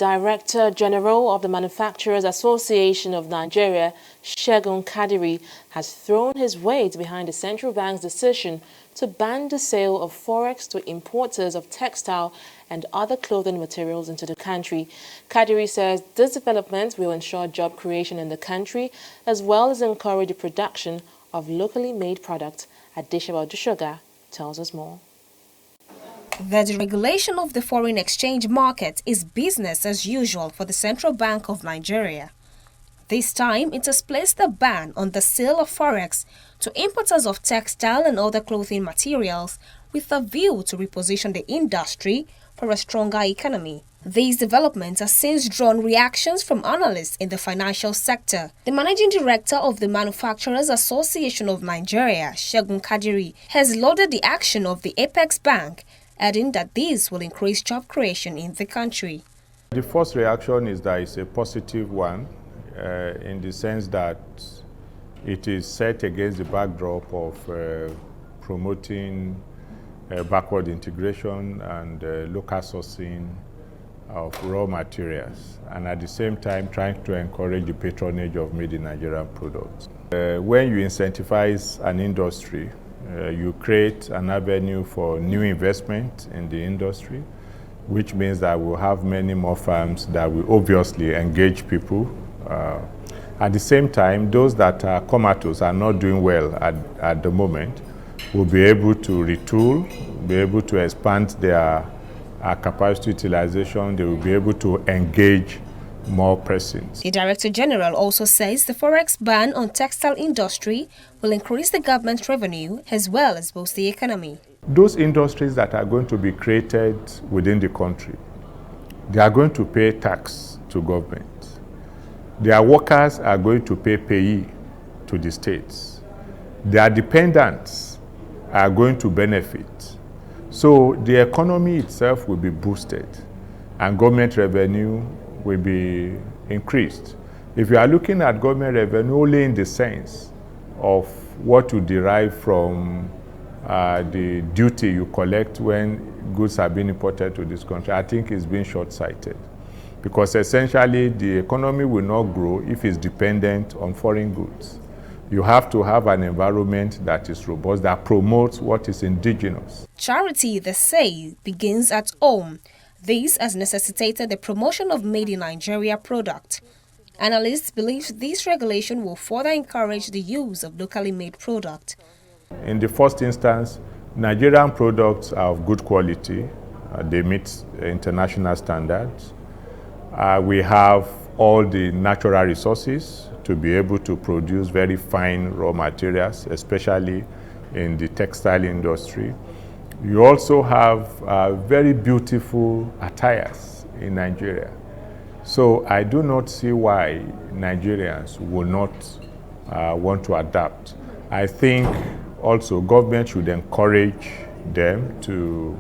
Director General of the Manufacturers Association of Nigeria, Segun Kadiri, has thrown his weight behind the central bank's decision to ban the sale of Forex to importers of textile and other clothing materials into the country. Kadiri says this development will ensure job creation in the country as well as encourage the production of locally made products. Adeshaba Dushoga tells us more. The deregulation of the foreign exchange market is business as usual for the Central Bank of Nigeria. This time, it has placed a ban on the sale of Forex to importers of textile and other clothing materials with a view to reposition the industry for a stronger economy. These developments have since drawn reactions from analysts in the financial sector. The managing director of the Manufacturers Association of Nigeria, Segun Kadiri, has lauded the action of the Apex Bank, adding that this will increase job creation in the country. The first reaction is that it's a positive one in the sense that it is set against the backdrop of promoting backward integration and local sourcing of raw materials, and at the same time trying to encourage the patronage of made in Nigerian products. When you incentivize an industry, you create an avenue for new investment in the industry, which means that we'll have many more firms that will obviously engage people. At the same time, those that are comatose are not doing well at the moment will be able to retool, be able to expand their capacity utilization. They will be able to engage more persons. The Director General also says the Forex ban on textile industry will increase the government's revenue as well as boost the economy. Those industries that are going to be created within the country, they are going to pay tax to government. Their workers are going to pay payee to the states. Their dependents are going to benefit. So the economy itself will be boosted and government revenue will be increased. If you are looking at government revenue only in the sense of what you derive from the duty you collect when goods are being imported to this country, I think it's being short-sighted. Because essentially the economy will not grow if it's dependent on foreign goods. You have to have an environment that is robust, that promotes what is indigenous. Charity, they say, begins at home. This has necessitated the promotion of made in Nigeria product. Analysts believe this regulation will further encourage the use of locally made product. In the first instance, Nigerian products are of good quality. They meet international standards. We have all the natural resources to be able to produce very fine raw materials, especially in the textile industry. You also have very beautiful attires in Nigeria. So I do not see why Nigerians will not want to adapt. I think also government should encourage them to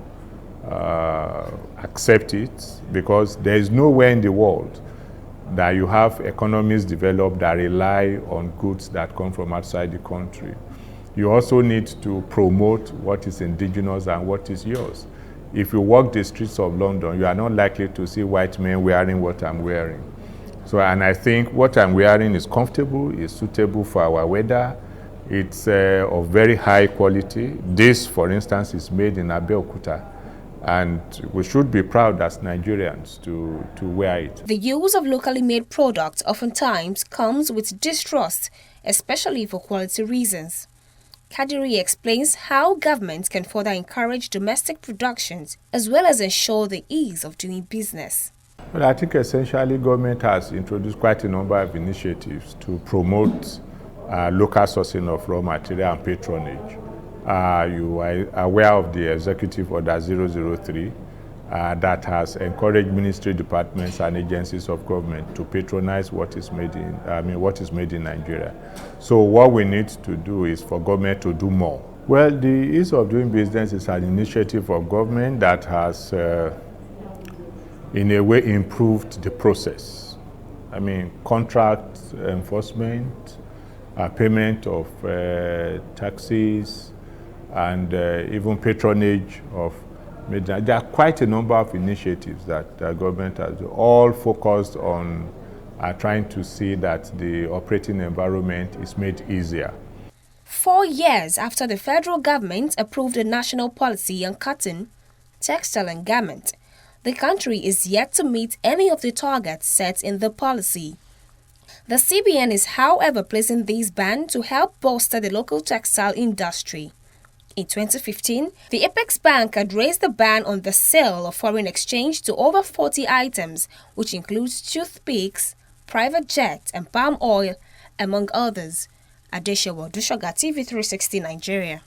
accept it, because there is nowhere in the world that you have economies developed that rely on goods that come from outside the country. You also need to promote what is indigenous and what is yours. If you walk the streets of London, you are not likely to see white men wearing what I'm wearing. So, and I think what I'm wearing is comfortable, is suitable for our weather. It's of very high quality. This, for instance, is made in Abeokuta. And we should be proud as Nigerians to wear it. The use of locally made products oftentimes comes with distrust, especially for quality reasons. Kadiri explains how governments can further encourage domestic productions as well as ensure the ease of doing business. Well, I think essentially government has introduced quite a number of initiatives to promote local sourcing of raw material and patronage. You are aware of the Executive Order 003 that has encouraged ministry departments and agencies of government to patronize what is made in Nigeria. So what we need to do is for government to do more. Well, the ease of doing business is an initiative of government that has, in a way, improved the process. Contract enforcement, payment of taxes, and even patronage of There are quite a number of initiatives that the government has, all focused on trying to see that the operating environment is made easier. 4 years after the federal government approved a national policy on cotton, textile and garment, the country is yet to meet any of the targets set in the policy. The CBN is, however, placing this ban to help bolster the local textile industry. In 2015, the Apex Bank had raised the ban on the sale of foreign exchange to over 40 items, which includes toothpicks, private jet and palm oil, among others. Adeshewa Dushoga, TV360 Nigeria.